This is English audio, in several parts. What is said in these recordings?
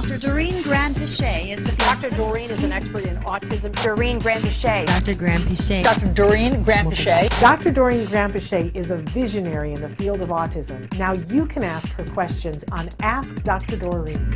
Dr. Doreen 𝗟𝗢𝗓 is the Dr. Doreen is an expert in autism. Doreen 𝗟𝗢𝗓. Dr. 𝗟𝗢𝗓. Dr. Doreen 𝗟𝗢𝗓. Dr. Doreen 𝗟𝗢𝗓 is a visionary in the field of autism. Now you can ask her questions on Ask Dr. Doreen.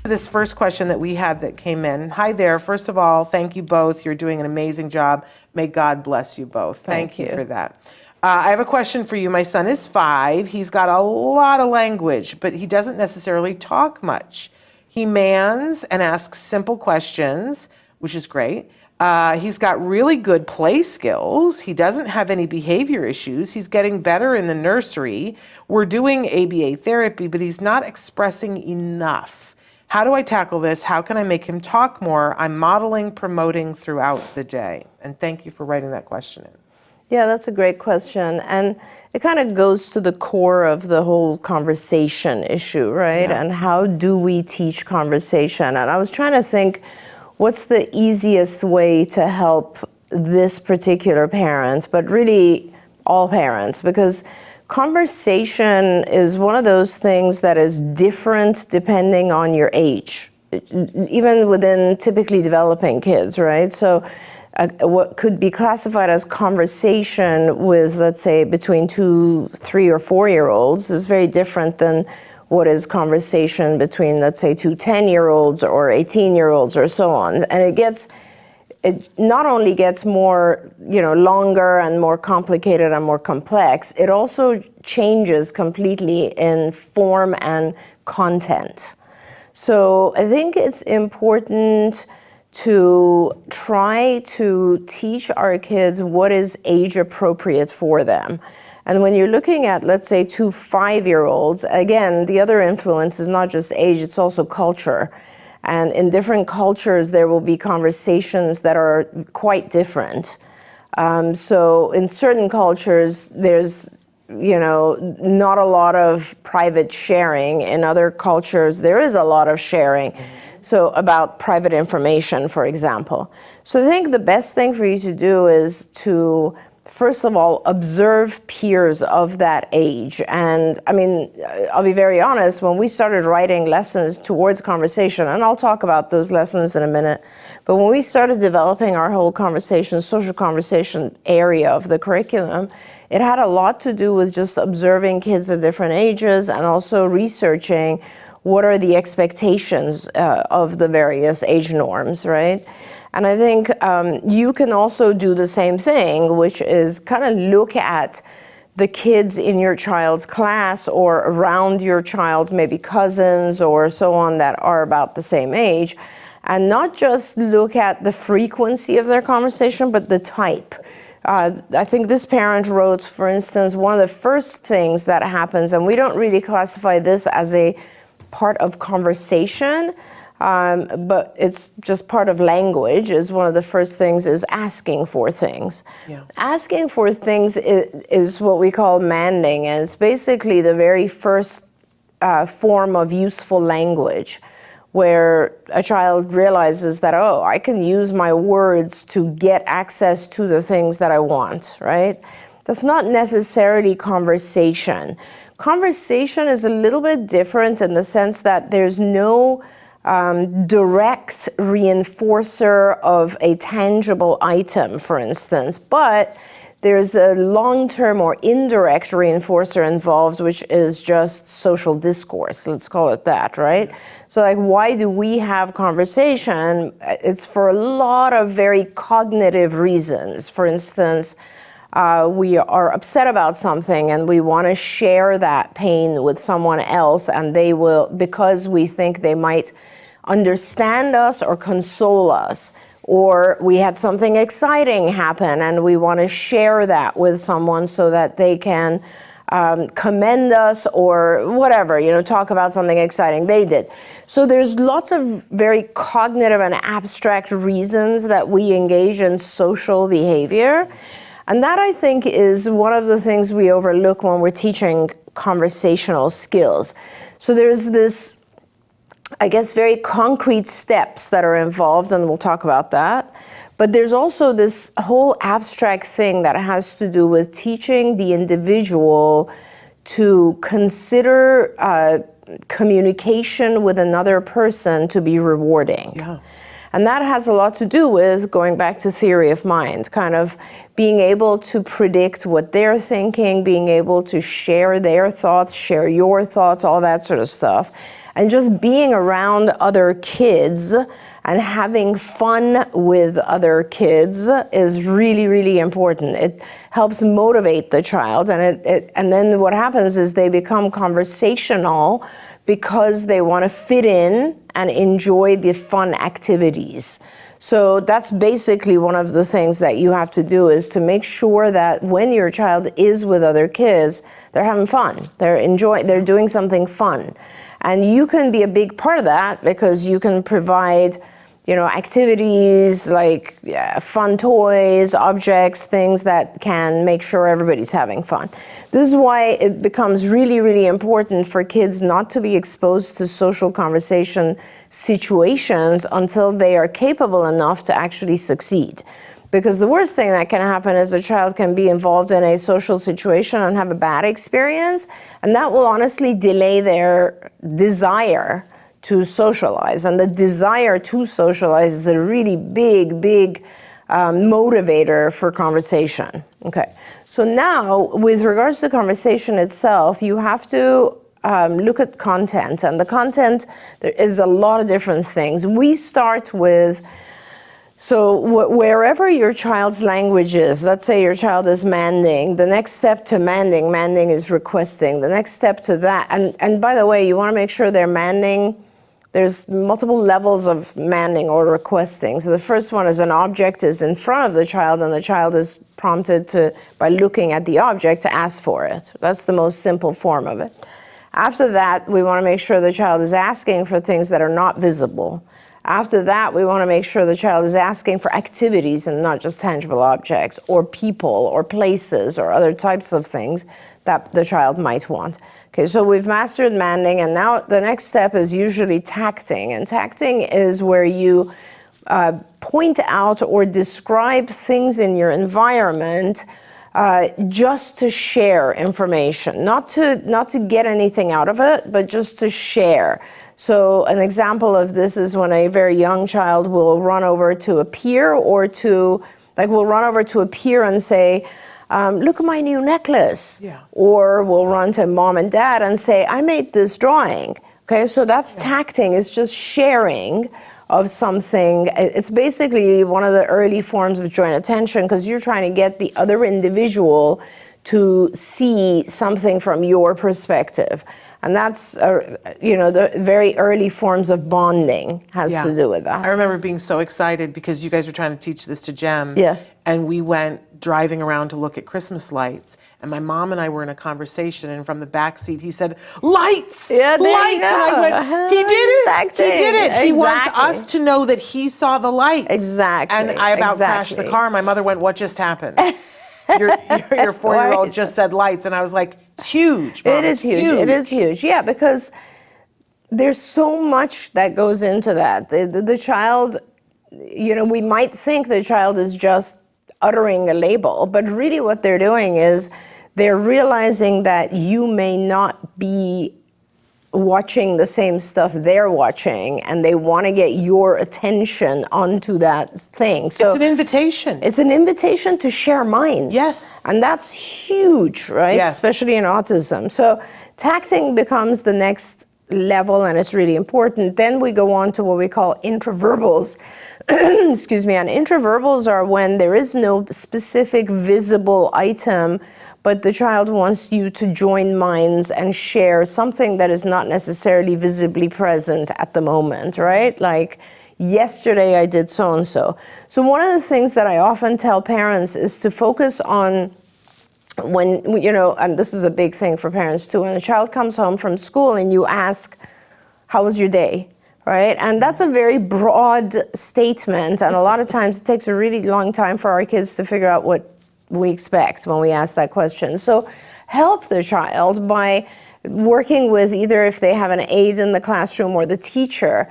This first question that we had that came in. Hi there. First of all, thank you both. You're doing an amazing job. May God bless you both. Thank you for that. I have a question for you. My son is 5. He's got a lot of language, but he doesn't necessarily talk much. He mans and asks simple questions, which is great. He's got really good play skills. He doesn't have any behavior issues. He's getting better in the nursery. We're doing ABA therapy, but he's not expressing enough. How do I tackle this? How can I make him talk more? I'm modeling, promoting throughout the day. And thank you for writing that question in. Yeah, that's a great question. And it kind of goes to the core of the whole conversation issue, right? Yeah. And how do we teach conversation? And I was trying to think, what's the easiest way to help this particular parent, but really all parents? Because conversation is one of those things that is different depending on your age, even within typically developing kids, right? So what could be classified as conversation with, let's say, between 2, 3, or 4-year-olds is very different than what is conversation between, let's say, 2 10-year-olds or 18-year-olds or so on. And it not only gets more, longer and more complicated and more complex, it also changes completely in form and content. So I think it's important to try to teach our kids what is age appropriate for them. And when you're looking at, let's say, 2 5-year-olds, again, the other influence is not just age, it's also culture. And in different cultures, there will be conversations that are quite different. So in certain cultures, there's, not a lot of private sharing. In other cultures, there is a lot of sharing. So about private information, for example. So I think the best thing for you to do is to, first of all, observe peers of that age. And I mean, I'll be very honest, when we started writing lessons towards conversation, and I'll talk about those lessons in a minute, but when we started developing our whole social conversation area of the curriculum, it had a lot to do with just observing kids at different ages and also researching what are the expectations of the various age norms, right? And I think you can also do the same thing, which is kind of look at the kids in your child's class or around your child, maybe cousins or so on that are about the same age, and not just look at the frequency of their conversation, but the type. I think this parent wrote, for instance, one of the first things that happens, and we don't really classify this as a part of conversation, but it's just part of language, is one of the first things is asking for things. Yeah. Asking for things is what we call manding, and it's basically the very first form of useful language, where a child realizes that, oh, I can use my words to get access to the things that I want, right? That's not necessarily conversation. Conversation is a little bit different in the sense that there's no direct reinforcer of a tangible item, for instance, but there's a long-term or indirect reinforcer involved, which is just social discourse, let's call it that, right? So like, why do we have conversation? It's for a lot of very cognitive reasons. For instance, we are upset about something and we want to share that pain with someone else, and they will, because we think they might understand us or console us. Or we had something exciting happen and we want to share that with someone so that they can commend us or whatever, talk about something exciting they did. So there's lots of very cognitive and abstract reasons that we engage in social behavior. And that, I think, is one of the things we overlook when we're teaching conversational skills. So there's this, I guess, very concrete steps that are involved, and we'll talk about that. But there's also this whole abstract thing that has to do with teaching the individual to consider communication with another person to be rewarding. Yeah. And that has a lot to do with going back to theory of mind, kind of being able to predict what they're thinking, being able to share their thoughts, share your thoughts, all that sort of stuff. And just being around other kids and having fun with other kids is really, really important. It helps motivate the child, and then what happens is they become conversational because they want to fit in and enjoy the fun activities. So that's basically one of the things that you have to do, is to make sure that when your child is with other kids, they're having fun, they're doing something fun. And you can be a big part of that because you can provide, activities like fun toys, objects, things that can make sure everybody's having fun. This is why it becomes really, really important for kids not to be exposed to social conversation situations until they are capable enough to actually succeed. Because the worst thing that can happen is a child can be involved in a social situation and have a bad experience, and that will honestly delay their desire to socialize. And the desire to socialize is a really big motivator for conversation. Okay, so now with regards to conversation itself, you have to look at content, and the content, there is a lot of different things. We start with, so wherever your child's language is, let's say your child is manding, the next step to manding is requesting. The next step to that, and by the way, you want to make sure they're manding. There's multiple levels of manding or requesting. So the first one is an object is in front of the child, and the child is prompted to, by looking at the object, to ask for it. That's the most simple form of it. After that, we want to make sure the child is asking for things that are not visible. After that, we want to make sure the child is asking for activities and not just tangible objects, or people, or places, or other types of things that the child might want. Okay, so we've mastered manding, and now the next step is usually tacting. And tacting is where you point out or describe things in your environment just to share information, not to get anything out of it, but just to share. So an example of this is when a very young child will run over to a peer, or will run over to a peer and say, look at my new necklace. Yeah. Or we'll run to mom and dad and say, I made this drawing. Okay, so that's tacting. It's just sharing of something. It's basically one of the early forms of joint attention, because you're trying to get the other individual to see something from your perspective. And that's, the very early forms of bonding has to do with that. I remember being so excited because you guys were trying to teach this to Jem. Yeah. And we went driving around to look at Christmas lights. And my mom and I were in a conversation, and from the back seat, he said, lights! Yeah, there lights! You go. And I went, he did it! Exactly. He did it! Exactly. He wants us to know that he saw the lights. Exactly. And I about crashed the car. My mother went, what just happened? Your 4-year-old just said lights, and I was like, it's huge, Mom. It is huge. It is huge. Yeah, because there's so much that goes into that. The child, we might think the child is just uttering a label, but really what they're doing is they're realizing that you may not be watching the same stuff they're watching, and they want to get your attention onto that thing. So it's an invitation. It's an invitation to share minds. Yes. And that's huge, right? Yes. Especially in autism. So tacting becomes the next level, and it's really important. Then we go on to what we call intraverbals. Excuse me. And intraverbals are when there is no specific visible item, but the child wants you to join minds and share something that is not necessarily visibly present at the moment, right? Like, yesterday I did so-and-so. So one of the things that I often tell parents is to focus on when, and this is a big thing for parents too, when a child comes home from school and you ask, how was your day? Right? And that's a very broad statement, and a lot of times it takes a really long time for our kids to figure out what we expect when we ask that question. So help the child by working with either if they have an aide in the classroom or the teacher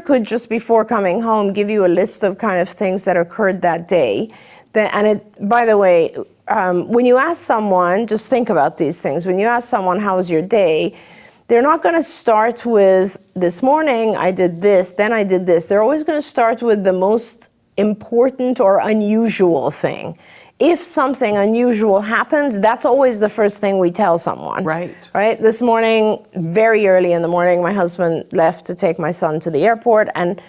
could just before coming home give you a list of kind of things that occurred that day. By the way, when you ask someone, just think about these things. When you ask someone, how was your day? They're not going to start with, this morning I did this, then I did this. They're always going to start with the most important or unusual thing. If something unusual happens, that's always the first thing we tell someone. Right. Right? This morning, very early in the morning, my husband left to take my son to the airport, and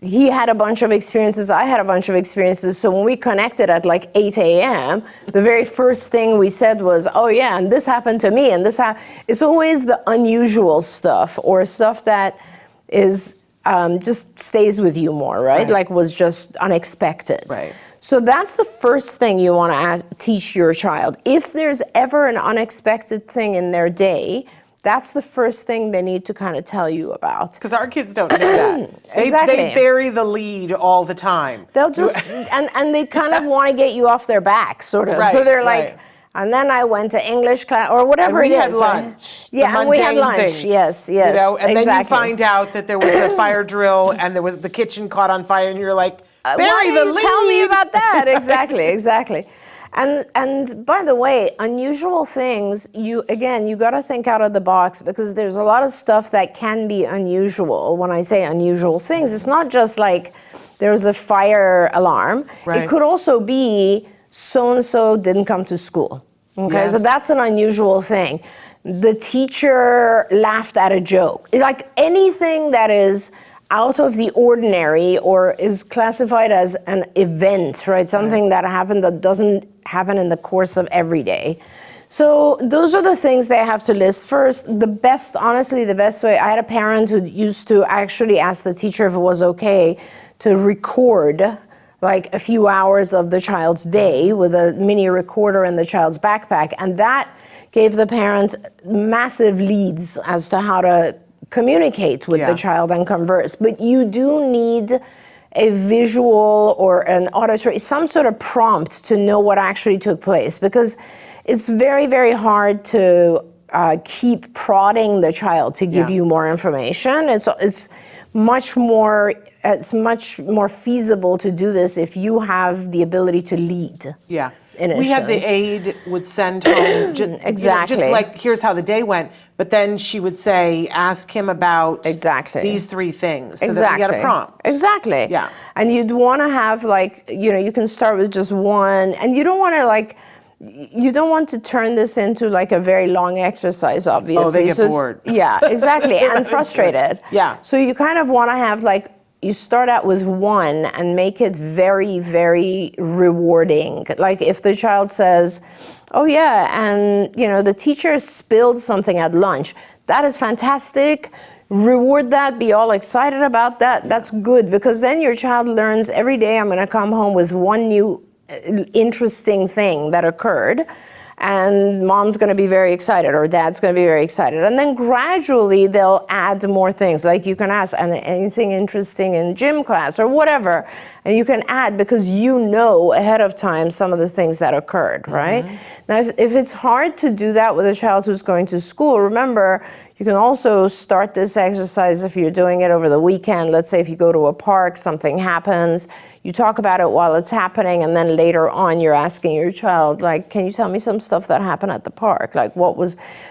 he had a bunch of experiences, I had a bunch of experiences, so when we connected at like 8 a.m., the very first thing we said was, oh yeah, and this happened to me, and this happened. It's always the unusual stuff, or stuff that is just stays with you more, right? Like was just unexpected. Right. So that's the first thing you want to teach your child. If there's ever an unexpected thing in their day, that's the first thing they need to kind of tell you about. Because our kids don't know that. Exactly. They bury the lead all the time. They'll just, and they kind of want to get you off their back, sort of. Right, so they're like, right. And then I went to English class, or whatever And it we is. had lunch. Yeah, the and we had mundane lunch. thing, Yes, You know, and exactly. then you find out that there was a fire drill and there was the kitchen caught on fire, and you're like, Why bury the didn't you lead. tell me about that? Exactly. And by the way, unusual things, you got to think out of the box, because there's a lot of stuff that can be unusual. When I say unusual things, it's not just like there's a fire alarm. Right. It could also be so-and-so didn't come to school. Okay, so Yes. that's an unusual thing. The teacher laughed at a joke. Like anything that is out of the ordinary or is classified as an event, right? Something that happened that doesn't happen in the course of every day. So those are the things they have to list first. Honestly, the best way, I had a parent who used to actually ask the teacher if it was okay to record like a few hours of the child's day with a mini recorder in the child's backpack. And that gave the parent massive leads as to how to communicate with the child and converse. But you do need a visual or an auditory, some sort of prompt to know what actually took place, because it's very, very hard to keep prodding the child to give you more information. It's much more feasible to do this if you have the ability to lead. Yeah. Initially. We had the aide would send home Exactly. just like, here's how the day went, but then she would say, ask him about these three things, so that we get a prompt. Exactly. Yeah. And you'd want to have you can start with just one, and you don't want to turn this into like a very long exercise, obviously. Oh, they get bored. Yeah, exactly, and frustrated. Yeah. So you kind of want to have you start out with one and make it very, very rewarding. Like if the child says, oh yeah, and the teacher spilled something at lunch, that is fantastic. Reward that, be all excited about that. That's good, because then your child learns every day I'm going to come home with one new interesting thing that occurred, and mom's going to be very excited or dad's going to be very excited. And then gradually they'll add more things. Like you can ask, and anything interesting in gym class or whatever, and you can add, because you know ahead of time some of the things that occurred, right? Now, if it's hard to do that with a child who's going to school, remember, you can also start this exercise if you're doing it over the weekend. Let's say if you go to a park, something happens, you talk about it while it's happening, and then later on you're asking your child, like, can you tell me some stuff that happened at the park? Like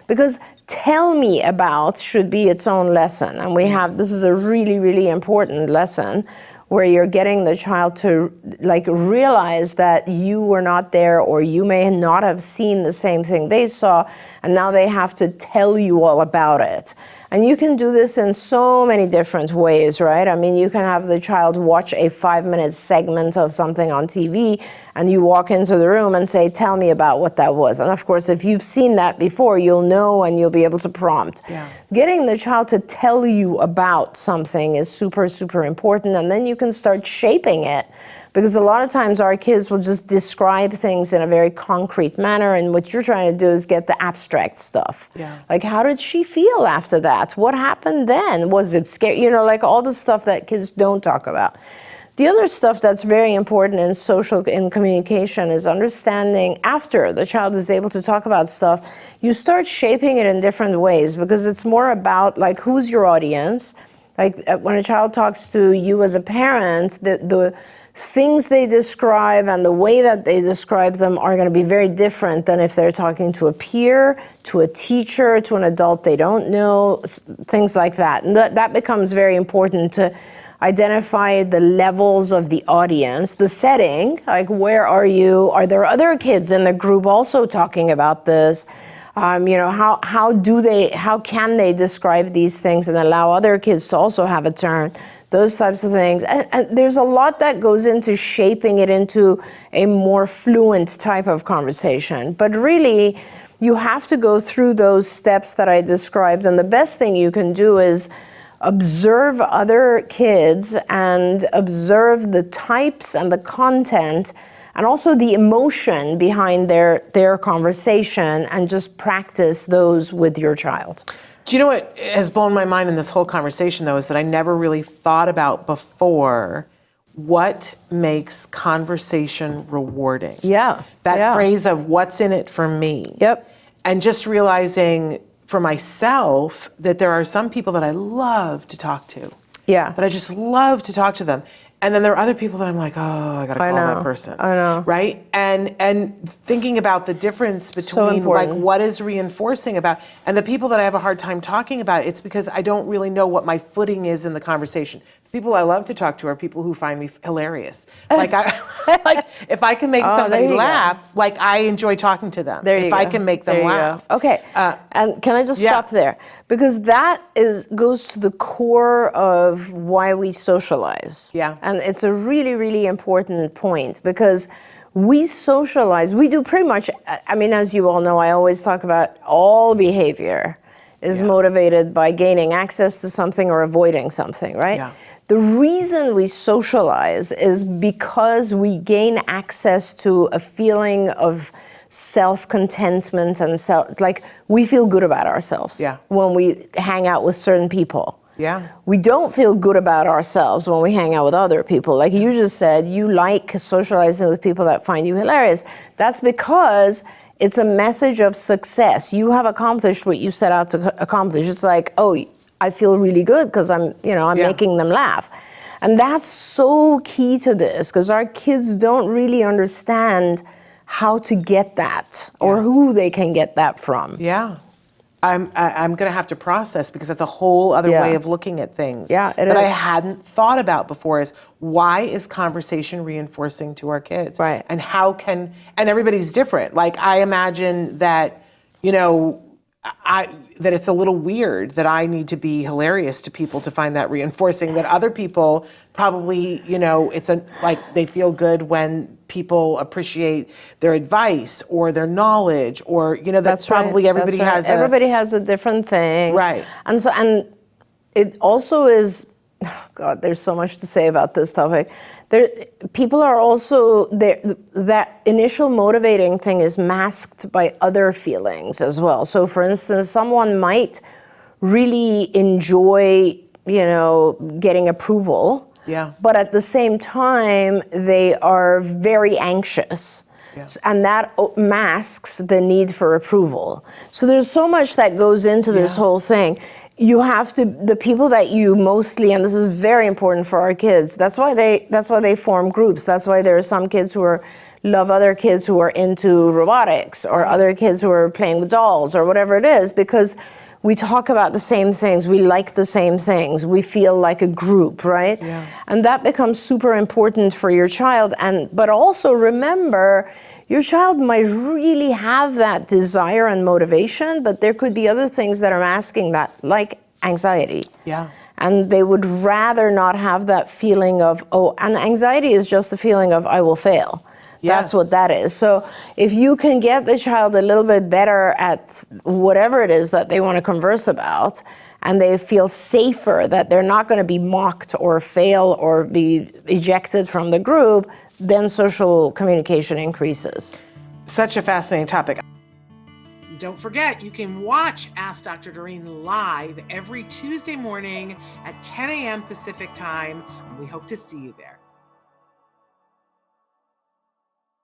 because tell me about should be its own lesson. And this is a really, really important lesson, where you're getting the child to realize that you were not there, or you may not have seen the same thing they saw, and now they have to tell you all about it. And you can do this in so many different ways, right? I mean, you can have the child watch a 5-minute segment of something on TV, and you walk into the room and say, tell me about what that was. And of course, if you've seen that before, you'll know and you'll be able to prompt. Yeah. Getting the child to tell you about something is super, super important, and then you can start shaping it. Because a lot of times our kids will just describe things in a very concrete manner, and what you're trying to do is get the abstract stuff. Yeah. Like, how did she feel after that? What happened then? Was it scary? Like all the stuff that kids don't talk about. The other stuff that's very important in communication is understanding after the child is able to talk about stuff, you start shaping it in different ways, because it's more about like, who's your audience? Like when a child talks to you as a parent, the things they describe and the way that they describe them are going to be very different than if they're talking to a peer, to a teacher, to an adult they don't know, things like that. And that becomes very important to identify the levels of the audience, the setting, like where are you? Are there other kids in the group also talking about this? How can they describe these things and allow other kids to also have a turn? Those types of things. And there's a lot that goes into shaping it into a more fluent type of conversation. But really, you have to go through those steps that I described. And the best thing you can do is observe other kids and observe the types and the content and also the emotion behind their conversation, and just practice those with your child. Do you know what has blown my mind in this whole conversation, though, is that I never really thought about before what makes conversation rewarding. Yeah. That phrase of what's in it for me. Yep. And just realizing for myself that there are some people that I love to talk to. Yeah. But I just love to talk to them. And then there are other people that I'm like, oh, I gotta call that person. I know. Right? And thinking about the difference between like what is reinforcing about, and the people that I have a hard time talking about, it's because I don't really know what my footing is in the conversation. The people I love to talk to are people who find me hilarious. Like like if I can make somebody laugh, like I enjoy talking to them. If I can make them laugh. Okay. And can I just stop there? Because that goes to the core of why we socialize. Yeah. And it's a really, really important point, because we socialize, we do pretty much, I mean, as you all know, I always talk about all behavior is motivated by gaining access to something or avoiding something, right? Yeah. The reason we socialize is because we gain access to a feeling of self-contentment and like we feel good about ourselves when we hang out with certain people. Yeah. We don't feel good about ourselves when we hang out with other people. Like you just said, you like socializing with people that find you hilarious. That's because it's a message of success. You have accomplished what you set out to accomplish. It's like, oh, I feel really good because I'm making them laugh. And that's so key to this, because our kids don't really understand how to get that or who they can get that from. Yeah. I'm going to have to process, because that's a whole other way of looking at things. Yeah, it is. That I hadn't thought about before, is why is conversation reinforcing to our kids? Right. And how can, and everybody's different. Like I imagine that, that it's a little weird that I need to be hilarious to people to find that reinforcing, that other people probably, it's like they feel good when people appreciate their advice or their knowledge, or, that's probably right. everybody has everybody has a different thing. Right. And it also is, oh God, there's so much to say about this topic. People are also, that initial motivating thing is masked by other feelings as well. So for instance, someone might really enjoy, getting approval. Yeah. But at the same time, they are very anxious. Yeah. And that masks the need for approval. So there's so much that goes into this whole thing. You have to, the people that you mostly, and this is very important for our kids, that's why they form groups. That's why there are some kids who love other kids who are into robotics, or other kids who are playing with dolls, or whatever it is, because we talk about the same things, we like the same things, we feel like a group, right? Yeah. And that becomes super important for your child. But also remember, your child might really have that desire and motivation, but there could be other things that are masking that, like anxiety. Yeah. And they would rather not have that feeling of, and anxiety is just a feeling of, I will fail. That's what that is. So if you can get the child a little bit better at whatever it is that they want to converse about, and they feel safer that they're not going to be mocked or fail or be ejected from the group, then social communication increases. Such a fascinating topic. Don't forget, you can watch Ask Dr. Doreen live every Tuesday morning at 10 a.m. Pacific time. We hope to see you there.